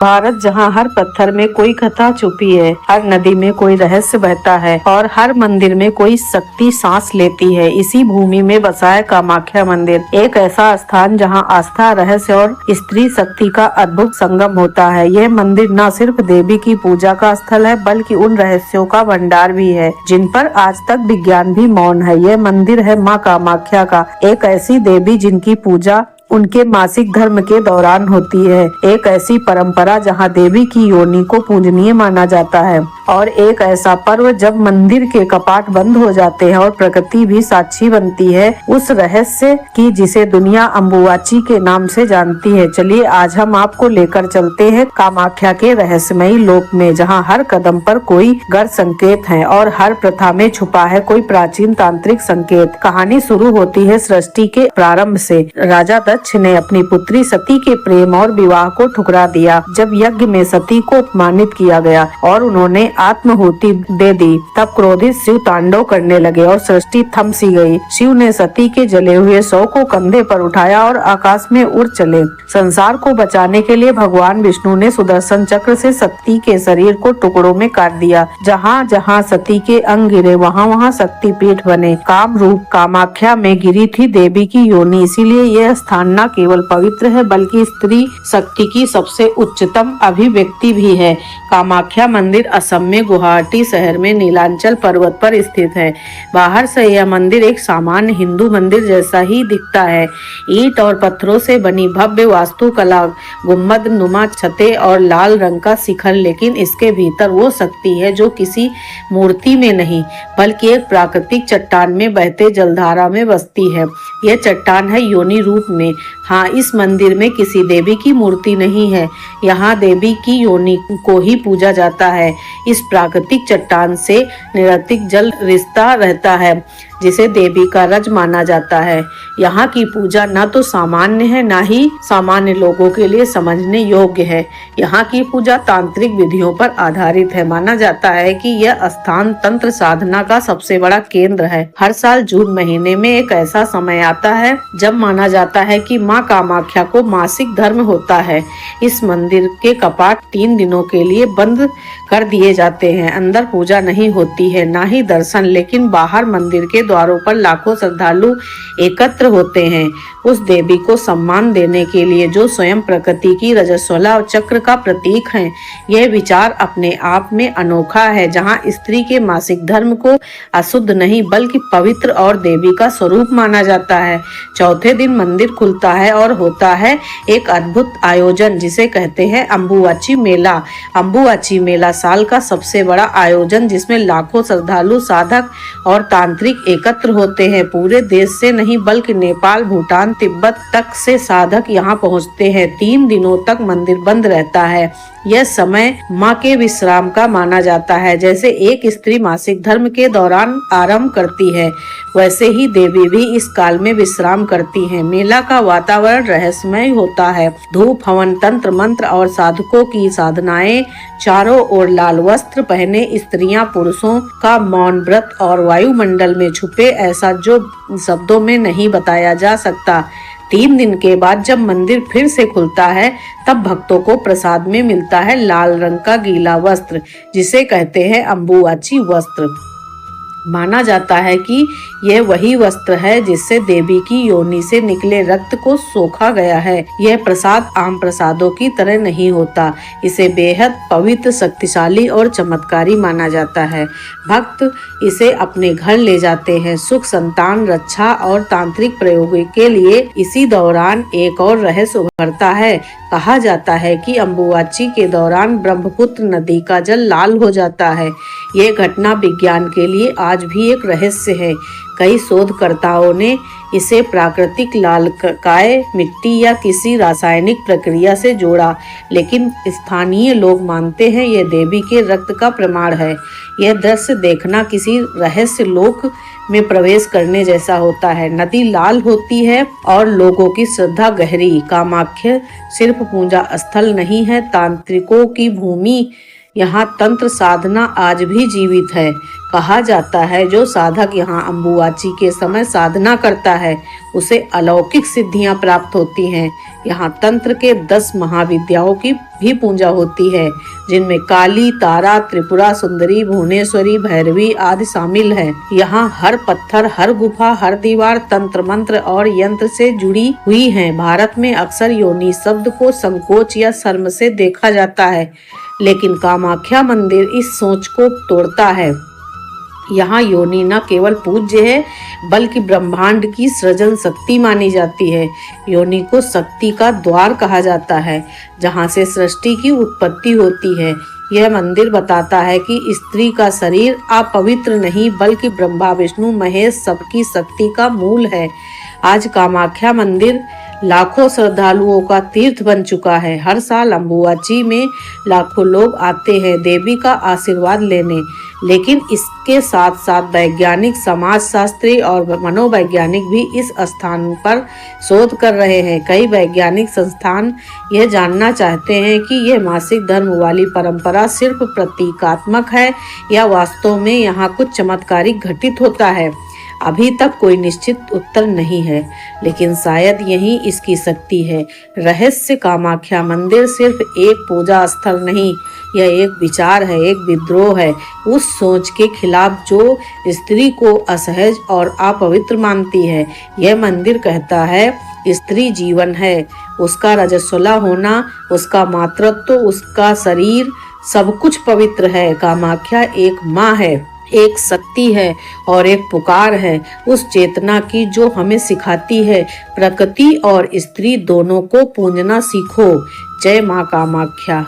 भारत जहाँ हर पत्थर में कोई कथा छुपी है, हर नदी में कोई रहस्य बहता है और हर मंदिर में कोई शक्ति सांस लेती है, इसी भूमि में बसा है कामाख्या मंदिर। एक ऐसा स्थान जहाँ आस्था, रहस्य और स्त्री शक्ति का अद्भुत संगम होता है। यह मंदिर न सिर्फ देवी की पूजा का स्थल है, बल्कि उन रहस्यों का भंडार भी है जिन पर आज तक विज्ञान भी मौन है। यह मंदिर है माँ कामाख्या का, एक ऐसी देवी जिनकी पूजा उनके मासिक धर्म के दौरान होती है। एक ऐसी परंपरा जहां देवी की योनि को पूजनीय माना जाता है और एक ऐसा पर्व जब मंदिर के कपाट बंद हो जाते हैं और प्रकृति भी साक्षी बनती है उस रहस्य की जिसे दुनिया अम्बुवाची के नाम से जानती है। चलिए आज हम आपको लेकर चलते हैं कामाख्या के रहस्यमयी लोक में, जहाँ हर कदम पर कोई गढ़ संकेत है और हर प्रथा में छुपा है कोई प्राचीन तांत्रिक संकेत। कहानी शुरू होती है सृष्टि के प्रारंभ से। राजा दक्ष ने अपनी पुत्री सती के प्रेम और विवाह को ठुकरा दिया। जब यज्ञ में सती को अपमानित किया गया और उन्होंने आत्माहुति दे दी, तब क्रोधित शिव तांडव करने लगे और सृष्टि थम सी गई। शिव ने सती के जले हुए शव को कंधे पर उठाया और आकाश में उड़ चले। संसार को बचाने के लिए भगवान विष्णु ने सुदर्शन चक्र से सती के शरीर को टुकड़ों में काट दिया। जहाँ जहाँ सती के अंग गिरे वहाँ वहाँ शक्ति पीठ बने। काम रूप कामाख्या में गिरी थी देवी की योनि, इसीलिए यह स्थान न केवल पवित्र है बल्कि स्त्री शक्ति की सबसे उच्चतम अभिव्यक्ति भी है। कामाख्या मंदिर असम में गुवाहाटी शहर में नीलांचल पर्वत पर स्थित है। बाहर से यह मंदिर एक सामान्य हिंदू मंदिर जैसा ही दिखता है। ईंट और पत्थरों से बनी भव्य वास्तुकला, गुम्बद नुमा छतें और लाल रंग का शिखर, लेकिन इसके भीतर वो शक्ति है जो किसी मूर्ति में नहीं बल्कि एक प्राकृतिक चट्टान में बहते जलधारा में बसती है। यह चट्टान है योनि रूप में। हाँ, इस मंदिर में किसी देवी की मूर्ति नहीं है, यहाँ देवी की योनि को ही पूजा जाता है। इस प्राकृतिक चट्टान से निरंतर जल रिश्ता रहता है जिसे देवी का रज माना जाता है। यहाँ की पूजा न तो सामान्य है, न ही सामान्य लोगों के लिए समझने योग्य है। यहाँ की पूजा तांत्रिक विधियों पर आधारित है। माना जाता है कि यह स्थान तंत्र साधना का सबसे बड़ा केंद्र है। हर साल जून महीने में एक ऐसा समय आता है जब माना जाता है कि माँ कामाख्या को मासिक धर्म होता है। इस मंदिर के कपाट 3 दिनों के लिए बंद कर दिए जाते हैं। अंदर पूजा नहीं होती है, ना ही दर्शन, लेकिन बाहर मंदिर के द्वारों पर लाखों श्रद्धालु एकत्र होते हैं उस देवी को सम्मान देने के लिए जो स्वयं प्रकृति की रजस्वला चक्र का प्रतीक है। यह विचार अपने आप में अनोखा है, जहां स्त्री के मासिक धर्म को अशुद्ध नहीं बल्कि पवित्र और देवी का स्वरूप माना जाता है। चौथे दिन मंदिर खुलता है और होता है एक अद्भुत आयोजन जिसे कहते हैं अम्बुवाची मेला। अम्बुवाची मेला साल का सबसे बड़ा आयोजन जिसमें लाखों श्रद्धालु, साधक और तांत्रिक एकत्र होते हैं। पूरे देश से नहीं बल्कि नेपाल, भूटान, तिब्बत तक से साधक यहाँ पहुँचते हैं। 3 दिनों तक मंदिर बंद रहता है। यह समय माँ के विश्राम का माना जाता है। जैसे एक स्त्री मासिक धर्म के दौरान आरंभ करती है, वैसे ही देवी भी इस काल में विश्राम करती हैं। मेला का वातावरण रहस्यमय होता है। धूप, हवन, तंत्र मंत्र और साधकों की साधनाएं। चारों ओर लाल वस्त्र पहने स्त्रियां, पुरुषों का मौन व्रत और वायुमंडल में छुपे ऐसा जो शब्दों में नहीं बताया जा सकता। 3 दिन के बाद जब मंदिर फिर से खुलता है तब भक्तों को प्रसाद में मिलता है लाल रंग का गीला वस्त्र जिसे कहते हैं अम्बुवाची वस्त्र। माना जाता है कि यह वही वस्त्र है जिससे देवी की योनि से निकले रक्त को सोखा गया है। यह प्रसाद आम प्रसादों की तरह नहीं होता, इसे बेहद पवित्र, शक्तिशाली और चमत्कारी माना जाता है। भक्त इसे अपने घर ले जाते हैं सुख, संतान, रक्षा और तांत्रिक प्रयोगों के लिए। इसी दौरान एक और रहस्य उभरता है। कहा जाता है कि अम्बुवाची के दौरान ब्रह्मपुत्र नदी का जल लाल हो जाता है। यह घटना विज्ञान के लिए आज भी एक रहस्य है। कई शोधकर्ताओं ने इसे प्राकृतिक लालकाय मिट्टी या किसी रासायनिक प्रक्रिया से जोड़ा, लेकिन स्थानीय लोग मानते हैं यह देवी के रक्त का प्रमाण है। यह दृश्य देखना किसी रहस्य लोक में प्रवेश करने जैसा होता है। नदी लाल होती है और लोगों की श्रद्धा गहरी। कामाख्या सिर्फ पूजा स्थल नहीं है, तांत्रिकों की भूमि यहाँ तंत्र साधना आज भी जीवित है। कहा जाता है जो साधक यहाँ अम्बुवाची के समय साधना करता है उसे अलौकिक सिद्धियां प्राप्त होती हैं। यहाँ तंत्र के 10 महाविद्याओं की भी पूजा होती है, जिनमें काली, तारा, त्रिपुरा सुंदरी, भुवनेश्वरी, भैरवी आदि शामिल है। यहाँ हर पत्थर, हर गुफा, हर दीवार तंत्र मंत्र और यंत्र से जुड़ी हुई है। भारत में अक्सर योनि शब्द को संकोच या शर्म से देखा जाता है, लेकिन कामाख्या मंदिर इस सोच को तोड़ता है। यहाँ योनि न केवल पूज्य है बल्कि ब्रह्मांड की सृजन शक्ति मानी जाती है। योनि को शक्ति का द्वार कहा जाता है, जहाँ से सृष्टि की उत्पत्ति होती है। यह मंदिर बताता है कि स्त्री का शरीर अपवित्र नहीं बल्कि ब्रह्मा विष्णु महेश सबकी शक्ति का मूल है। आज कामाख्या मंदिर लाखों श्रद्धालुओं का तीर्थ बन चुका है। हर साल अम्बुवाची में लाखों लोग आते हैं देवी का आशीर्वाद लेने, लेकिन इसके साथ साथ वैज्ञानिक, समाजशास्त्री और मनोवैज्ञानिक भी इस स्थान पर शोध कर रहे हैं। कई वैज्ञानिक संस्थान यह जानना चाहते हैं कि यह मासिक धर्म वाली परंपरा सिर्फ प्रतीकात्मक है या वास्तव में यहाँ कुछ चमत्कारिक घटित होता है। अभी तक कोई निश्चित उत्तर नहीं है, लेकिन शायद यही इसकी शक्ति है। रहस्य कामाख्या मंदिर सिर्फ एक पूजा स्थल नहीं, यह एक विचार है, एक विद्रोह है उस सोच के खिलाफ जो स्त्री को असहज और अपवित्र मानती है। यह मंदिर कहता है स्त्री जीवन है, उसका रजस्वला होना, उसका मातृत्व, उसका शरीर सब कुछ पवित्र है। कामाख्या एक माँ है, एक शक्ति है और एक पुकार है उस चेतना की जो हमें सिखाती है प्रकृति और स्त्री दोनों को पूजना सीखो। जय माँ कामाख्या।